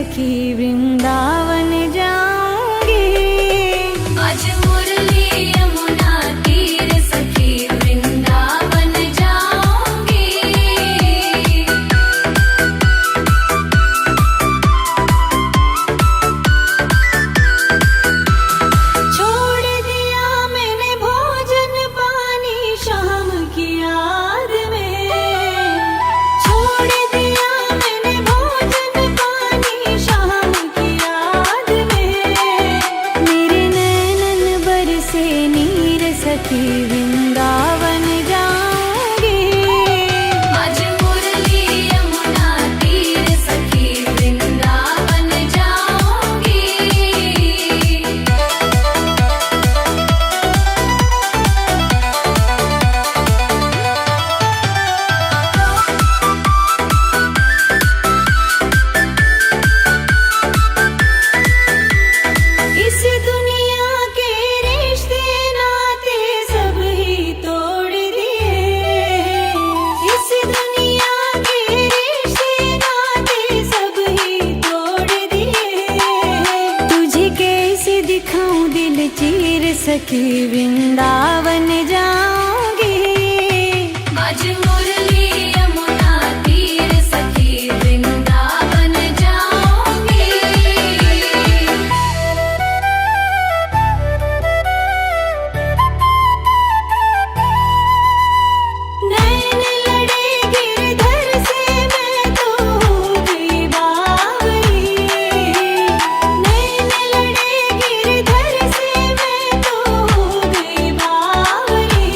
सखी वृंदावन जाऊंगी। आज मुरली यमुना तीर सखी वृंदावन जाऊंगी। छोड़ दिया मैंने भोजन पानी शाम की याद में। छोड़ दिया मैंने भोजन पानी शाम की याद में। मेरे नैनन बरसे नीर सखी वृंदावन जाऊंगी। आज मुरली यमुना तीर सखी वृंदावन जाऊंगी। इस दुनिया के रिश्ते नाते सब ही तोड़ दिए। इस दुनिया के रिश्ते नाते सब ही तोड़ दिए। तुझे कैसे दिखाऊं दिल चीर सखी वृंदावन जाऊंगी। आज मुरली यमुना तीर सखी वृंदावन जाऊंगी। नैन लड़े गिरधर से मैं तो हो गई बावली। नैन लड़े गिरधर से मैं तो हो गई बावली।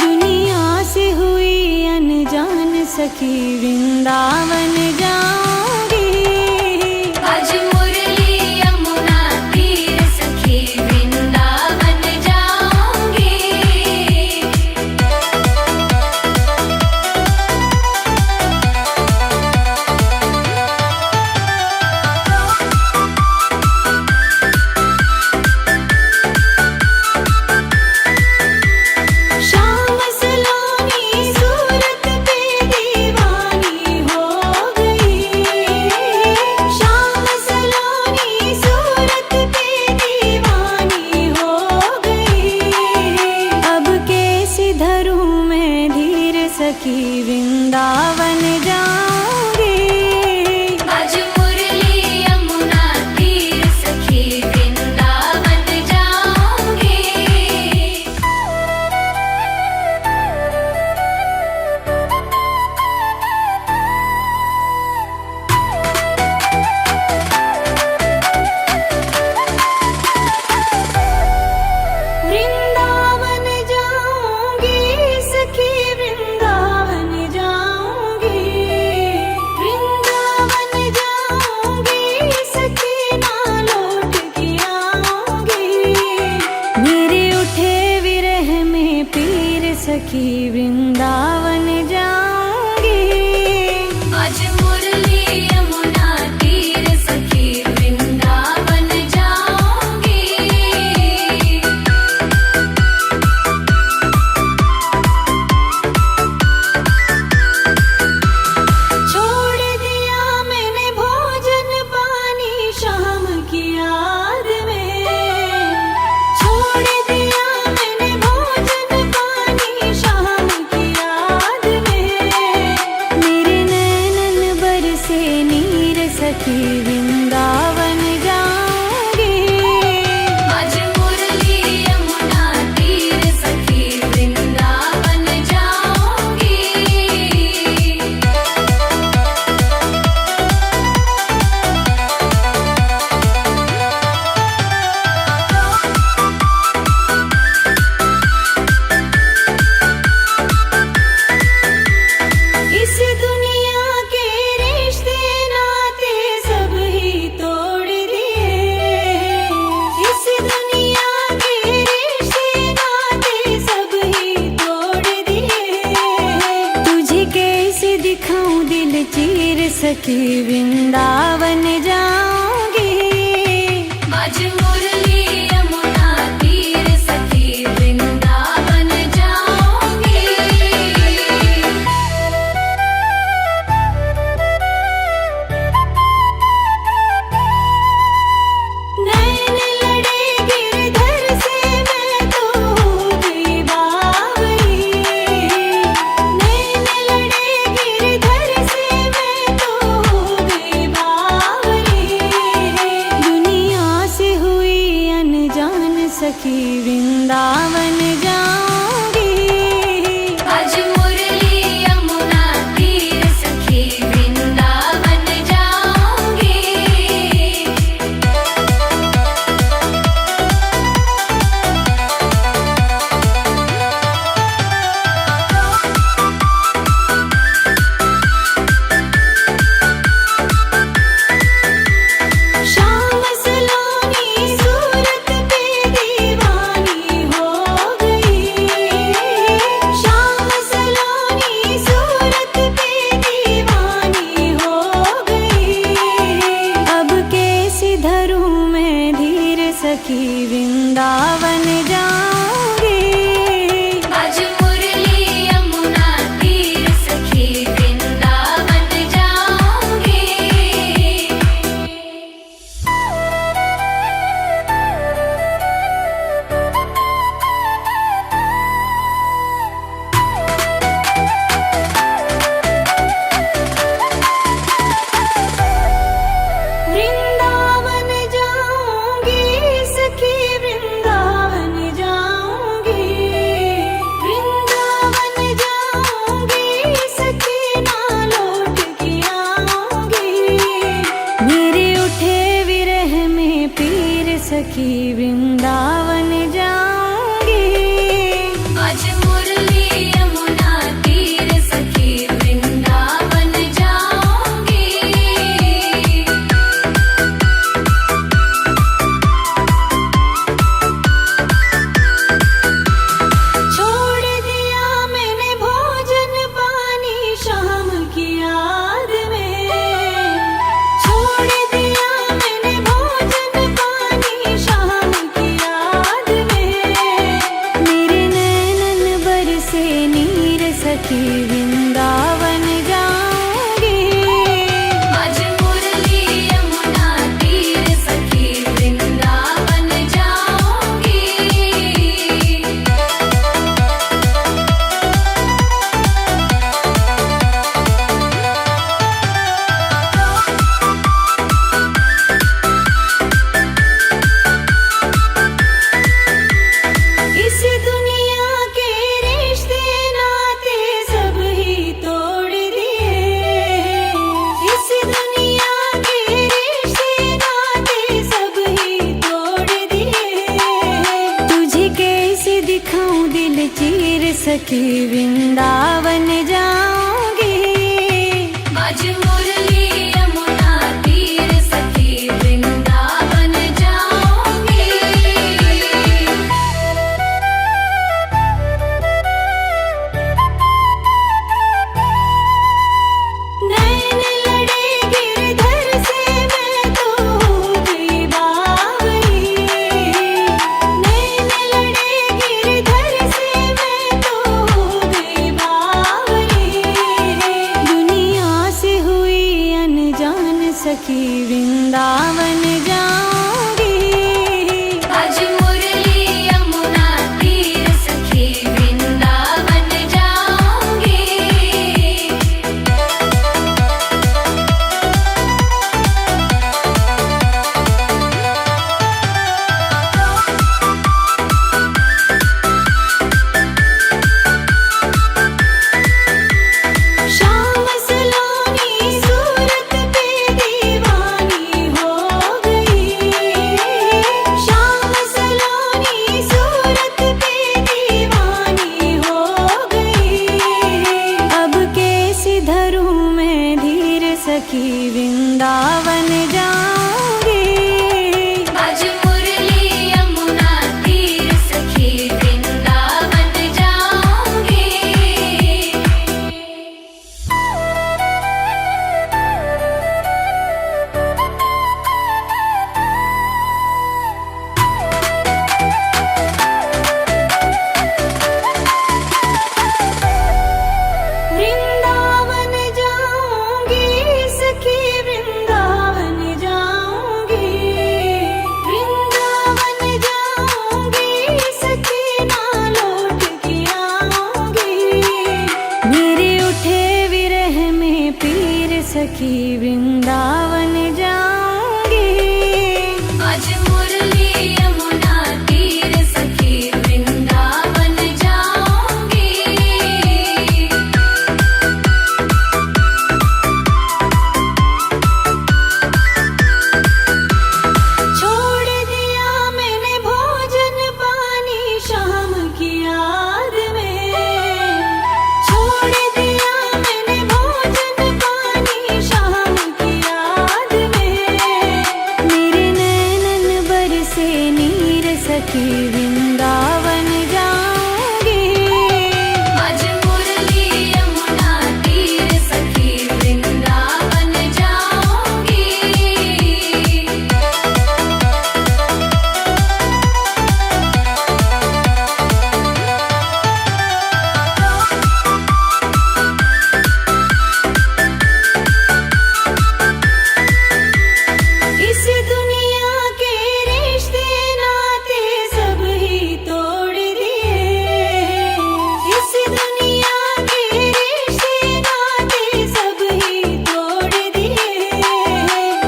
दुनिया से हुई अनजान सखी वृंदावन जाऊंगी। आज मुरली यमुना तीर सखी वृंदावन जाऊंगी। शाम सलोनी सूरत पे दीवानी हो गई। शाम सलोनी सूरत पे दीवानी हो गई। अब कैसे धरूं मैं धीर सखी वृंदावन जाऊंगी। आज मुरली यमुना तीर सखी वृंदावन जाऊंगी। वृंदावन जाऊंगी सखी वृंदावन जाऊंगी। वृंदावन जाऊंगी सखी ना लौट के आऊंगी। मेरे उठे विरह में पीर सखी वृंदावन जाऊंगी। आज मुरली यमुना तीर सखी वृंदावन जाऊंगी। छोड़ दिया मैंने भोजन पानी शाम की याद में। छोड़ दिया मैंने भोजन पानी शाम की याद में। मेरे नैनन बरसे नीर सखी वृंदावन जाऊंगी। आज मुरली यमुना तीर सखी वृंदावन जाऊंगी। इस दुनिया के रिश्ते नाते सब ही तोड़ दिए। इस दुनिया के रिश्ते नाते सब ही तोड़ दिए। तुझे कैसे दिखाऊं दिल चीर सखी वृंदावन जाऊंगी। आज मुरली यमुना तीर सखी वृंदावन जाऊंगी। सखी वृंदावन जाऊंगी। आज मुरली यमुना तीर सखी वृंदावन जाऊंगी। छोड़ दिया मैंने भोजन पानी शाम की याद में। छोड़ दिया मैंने भोजन पानी शाम की याद में। मेरे नैनन बरसे नीर सखी वृंदावन जाऊंगी। आज मुरली यमुना तीर सखी वृंदावन जाऊंगी। इस दुनिया के रिश्ते नाते सब ही तोड़ दिए। इस दुनिया के रिश्ते नाते सब ही तोड़ दिए। तुझे कैसे दिखाऊं दिल चीर सखी वृंदावन जाऊंगी। आज मुरली यमुना तीर सखी वृंदावन जाऊंगी। नैन लड़े गिरधर से मैं तो हो गई बावरी। नैन लड़े गिरधर से मैं तो हो गई बावरी। दुनिया से हुई अनजान सखी वृंदावन जाऊंगी। आज मुरली यमुना तीर सखी वृंदावन जाऊंगी। शाम सलोनी सूरत पे दीवानी हो गई। शाम सलोनी सूरत पे दीवानी हो गई। अब कैसे धरूं मैं धीर सखी वृंदावन जाऊंगी। आज मुरली यमुना तीर सखी वृंदावन जाऊंगी। वृंदावन जाऊंगी सखी वृंदावन जाऊंगी। वृंदावन जाऊंगी सखी ना लौट के आऊंगी। मेरे उठे विरह में पीर सखी वृंदावन जाऊंगी। आज मुरली यमुना तीर सखी वृंदावन जाऊंगी। छोड़ दिया मैंने भोजन पानी शाम की याद में। छोड़ दिया मैंने भोजन पानी शाम की याद में। मेरे नैनन बरसे नीर सखी वृंदावन जाऊंगी। आज मुरली यमुना तीर सखी वृंदावन जाऊंगी। इस दुनिया के रिश्ते नाते सब ही तोड़ दिए। इस दुनिया के रिश्ते नाते सब ही तोड़ दिए।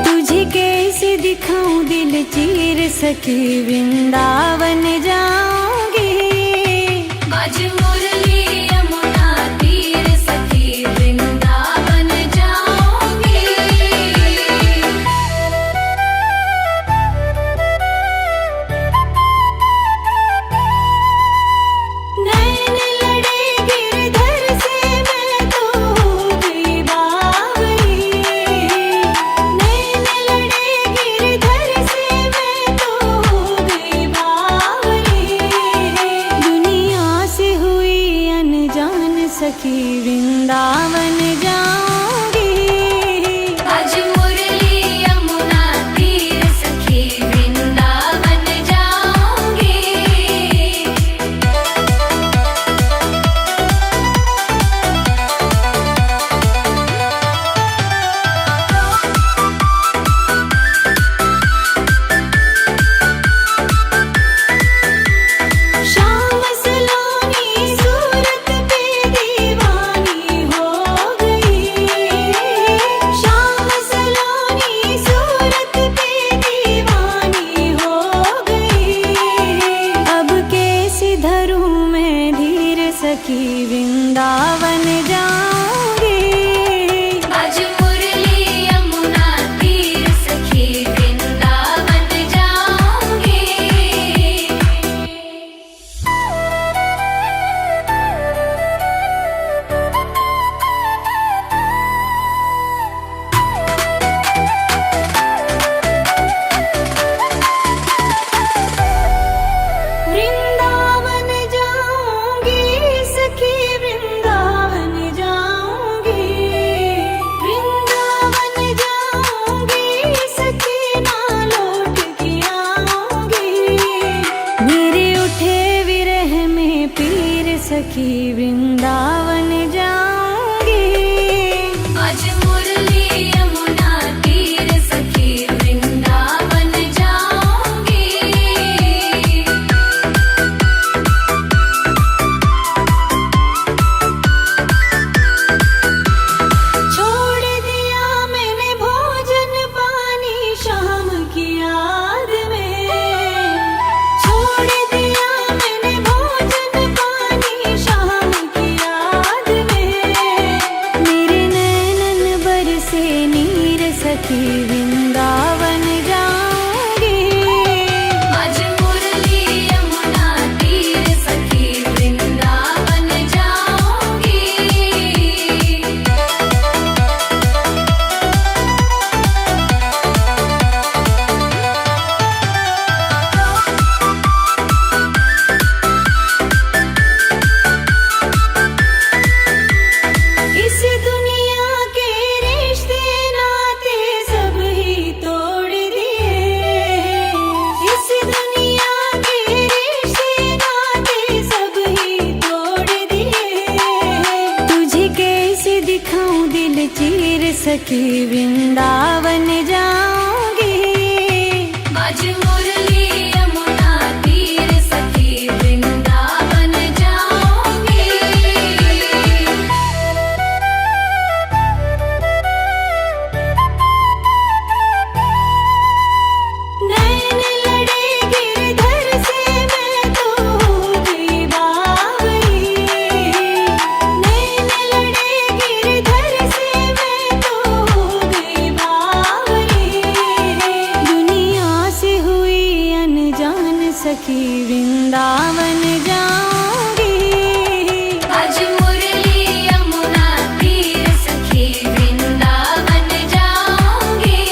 तुझे कैसे दिखाऊं दिल चीर सखी वृंदावन जाऊंगी। आज मुरली यमुना तीर सखी वृंदावन जाऊंगी। मुरली यमुना तीर सखी वृंदावन जाऊंगी। छोड़ दिया मैंने भोजन पानी शाम की याद में। छोड़ दिया मैंने भोजन पानी शाम की याद में। मेरे नैनन बरसे नीर सखी वृंदावन जाऊंगी। आज मुरली यमुना तीर सखी वृंदावन जाऊंगी। इस दुनिया के रिश्ते नाते सब ही तोड़ दिए। इस दुनिया के रिश्ते नाते सब ही तोड़ दिए। तुझे कैसे दिखाऊं दिल चीर सखी वृंदावन जाऊंगी। आज मुरली यमुना तीर सखी वृंदावन जाऊंगी। नैन लड़े गिरधर से मैं तो हो गई बावरी। नैन लड़े गिरधर से मैं तो हो गई बावरी। दुनिया से हुई अनजान सखी वृंदावन जाऊंगी। आज मुरली यमुना तीर सखी वृंदावन जाऊंगी।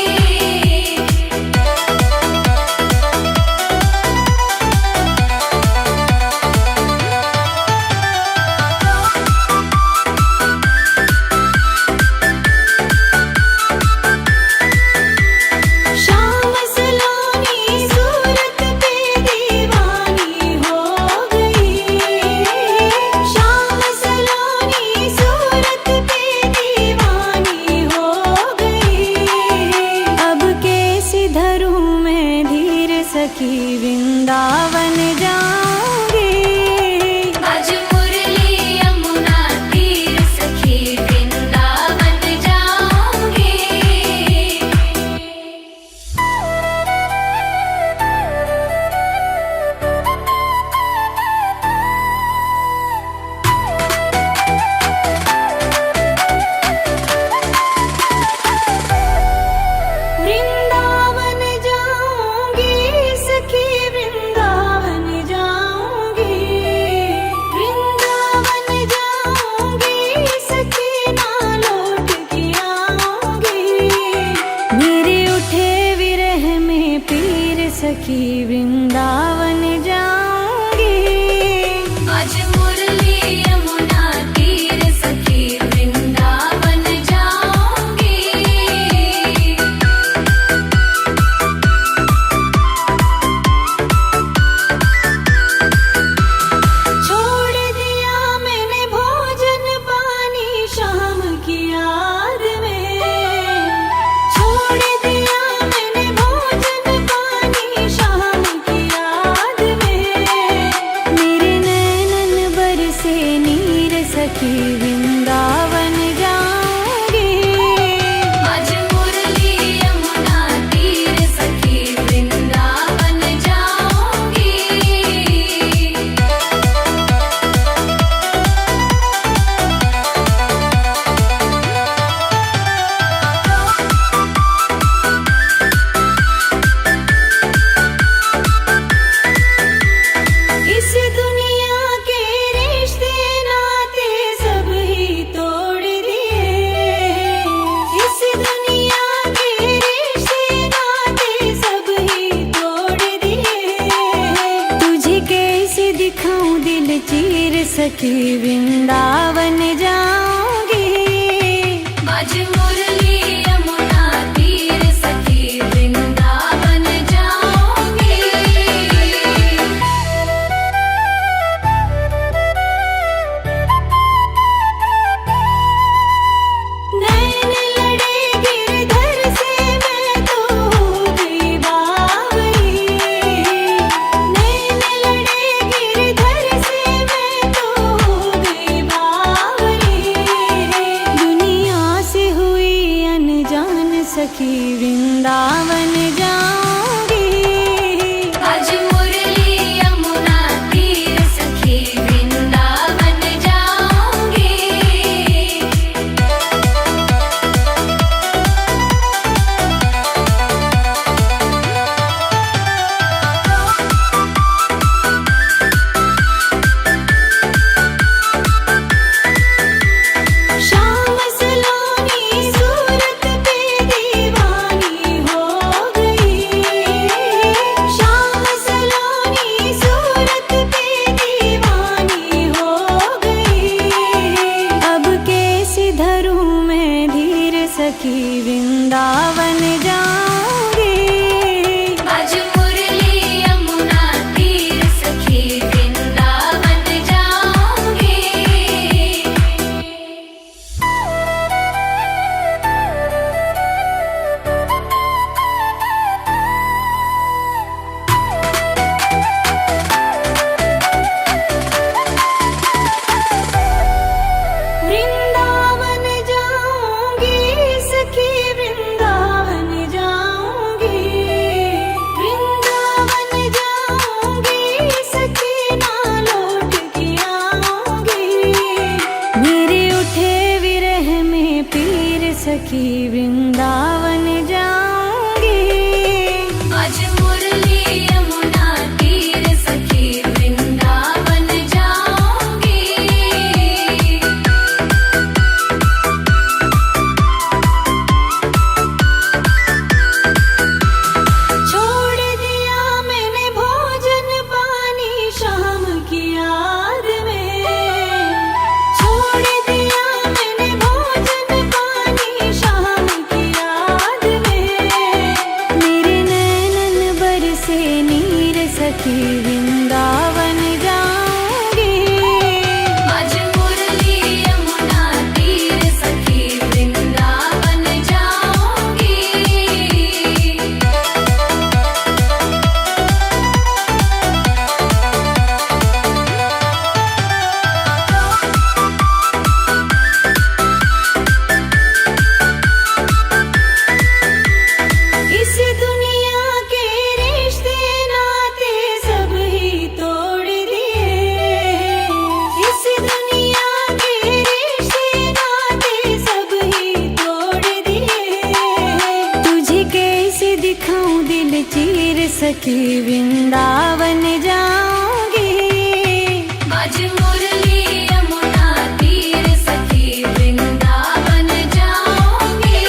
शाम सलोनी सूरत पे दीवानी हो गई। शाम सलोनी सूरत पे दीवानी हो गई। अब कैसे धरूं मैं धीर सखी वृंदावन जाऊंगी। आज मुरली यमुना तीर सखी वृंदावन जाऊंगी। वृंदावन जाऊंगी सखी वृंदावन जाऊंगी। वृंदावन जाऊंगी सखी ना लौट के आऊंगी। मेरे उठे विरह में पीर सखी वृंदावन जाऊंगी। आज मुरली यमुना तीर सखी वृंदावन जाऊंगी। छोड़ दिया मैंने भोजन पानी शाम की याद में। छोड़ दिया मैंने भोजन पानी शाम की याद में। मेरे नैनन बरसे नीर सखी वृंदावन जाऊंगी। आज मुरली यमुना तीर सखी वृंदावन जाऊंगी। इस दुनिया के रिश्ते नाते सब ही तोड़ दिए। इस दुनिया के रिश्ते नाते सब ही तोड़ दिए। तुझे कैसे दिखाऊं दिल चीर सखी वृंदावन जाऊंगी। आज मुरली यमुना तीर सखी वृंदावन जाऊंगी। नैन लड़े सखी वृंदावन जाऊंगी। आज मुरली यमुना तीर सखी वृंदावन जाऊंगी। शाम सलोनी सूरत पे दीवानी हो गई। शाम सलोनी सूरत पे दीवानी हो गई। अब कैसे धरूं मैं धीर सखी वृंदावन जाऊंगी। आज मुरली यमुना तीर सखी वृंदावन जाऊंगी। वृंदावन जाऊंगी सखी वृंदावन जाऊंगी। वृंदावन जाऊंगी सखी ना लौट के आऊंगी। मेरे उठे विरह में पीर सखी वृंदावन जाऊंगी। आज मुरली यमुना तीर सखी वृंदावन जाऊंगी। छोड़ दिया मैंने भोजन पानी शाम की याद में। छोड़ दिया मैंने भोजन पानी शाम की याद में। मेरे नैनन बरसे नीर सखी वृंदावन जाऊंगी। आज मुरली यमुना तीर सखी वृंदावन जाऊंगी। इस दुनिया के रिश्ते नाते सब ही तोड़ दिए। इस दुनिया के रिश्ते नाते सब ही तोड़ दिए। तुझे कैसे दिखाऊं दिल चीर सखी वृंदावन जाऊंगी। आज मुरली यमुना तीर सखी वृंदावन जाऊंगी।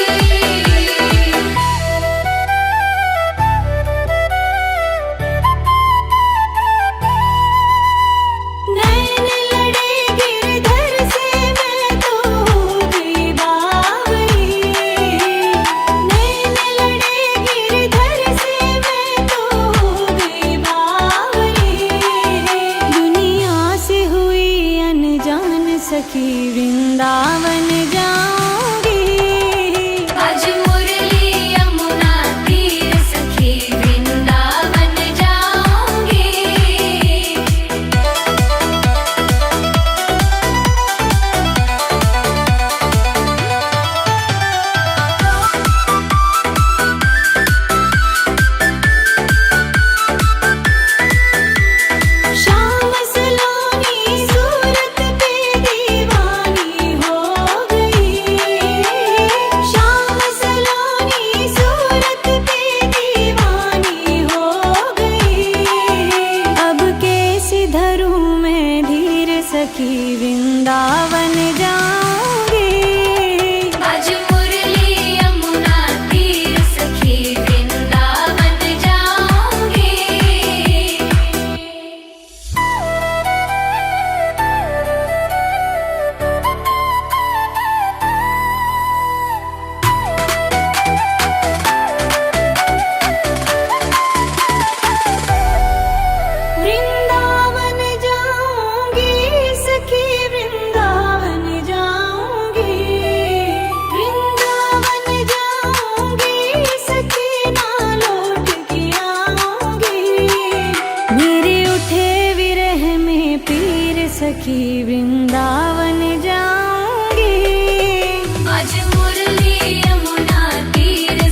नैन लड़े गिरधर से मैं तो हो गई बावली। नैन लड़े गिरधर से मैं तो हो गई बावली। दुनिया से हुई अनजान सखी वृंदावन जाऊंगी। आज मुरली यमुना तीर सखी वृंदावन जाऊंगी। शाम सलोनी सूरत पे दीवानी हो गई। शाम सलोनी सूरत पे दीवानी हो गई। अब कैसे धरूं मैं धीर सखी वृंदावन जाऊंगी। आज मुरली यमुना तीर सखी वृंदावन जाऊंगी। वृंदावन जाऊंगी सखी वृंदावन जाऊंगी। वृंदावन जाऊंगी सखी ना लौट के आऊंगी। मेरे उठे विरह में पीर सखी वृंदावन जाऊंगी। आज मुरली यमुना तीर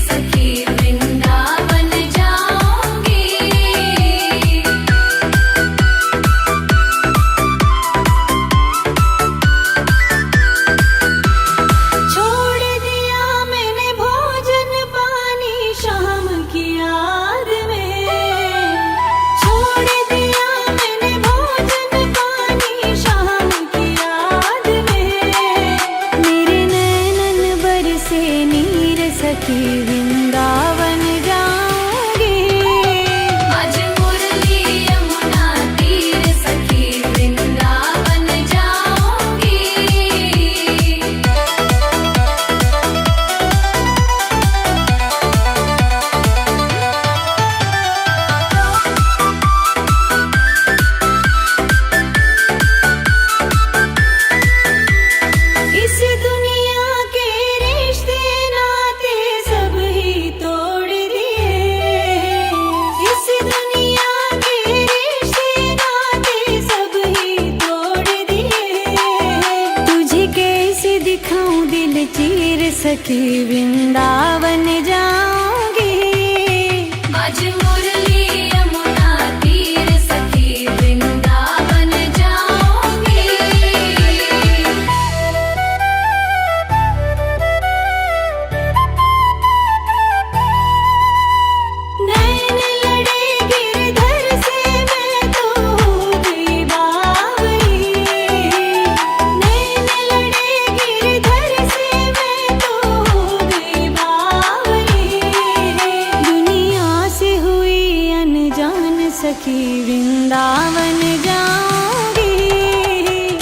सखी वृंदावन जाऊंगी। बाज मुरली यमुना तीर सखी वृंदावन जाऊंगी। नैन लड़े गिरधर से मैं तो हो गई बावरी। नैन लड़े गिरधर से मैं तो हो गई बावरी। दुनिया से हुई अनजान सखी वृंदावन जाऊंगी।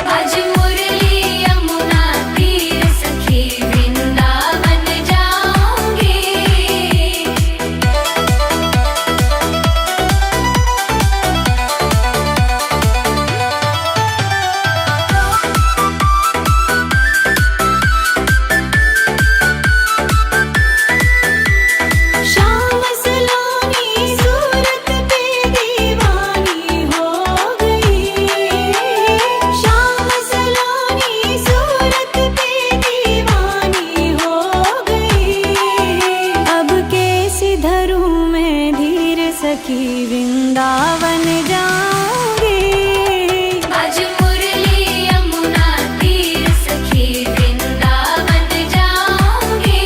बाज मुरली यमुना तीर सखी वृंदावन जाऊंगी। शाम सलोनी सूरत पे दीवानी हो गई। शाम सलोनी सूरत पे दीवानी हो गई। अब कैसे धरूं मैं धीर सखी वृंदावन जाऊंगी। बाज मुरली यमुना तीर सखी वृंदावन जाऊंगी।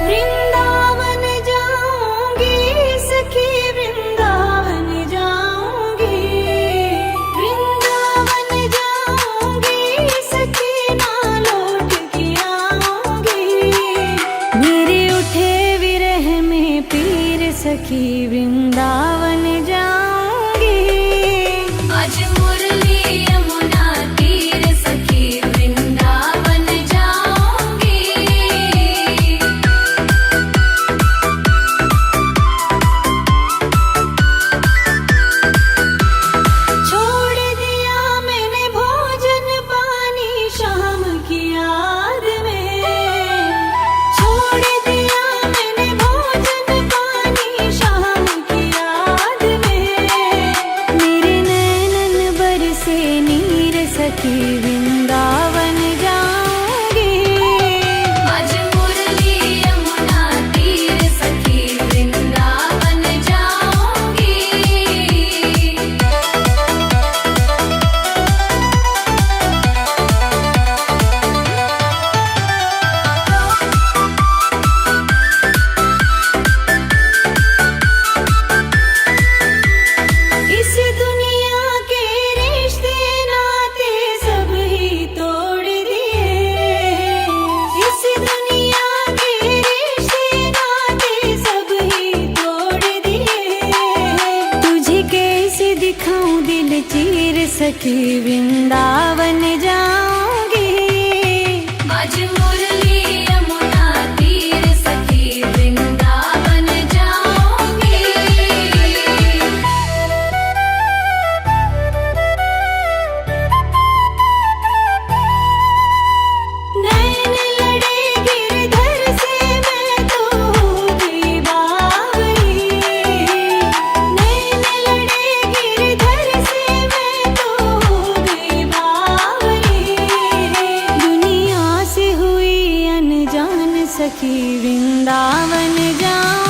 वृंदावन जाऊंगी सखी वृंदावन जाऊंगी। वृंदावन जाऊंगी सखी ना लौट के आऊंगी। मेरे उठे विरह में पीर सखी वृंदावन जाऊंगी। बाज मुरली यमुना तीर सखी वृंदावन जाऊंगी। छोड़ दिया मैंने भोजन पानी शाम की याद में। छोड़ दिया मैंने भोजन पानी शाम की याद में। मेरे नैनन बरसे नीर सखी वृंदावन जाऊंगी। बाज मुरली यमुना तीर सखी वृंदावन जाऊंगी। इस दुनिया के रिश्ते नाते सब ही तोड़ दिए। इस दुनिया के रिश्ते नाते सब ही तोड़ दिए। तुझे कैसे दिखाऊं दिल चीर सखी वृंदावन जाऊंगी। बाज मुरली यमुना तीर सखी वृंदावन जाऊंगी। नैन लड़े गिरधर से मैं तो हो गई बावरी। नैन लड़े गिरधर से मैं तो हो गई बावरी। दुनिया से हुई अनजान सखी वृंदावन जाऊं।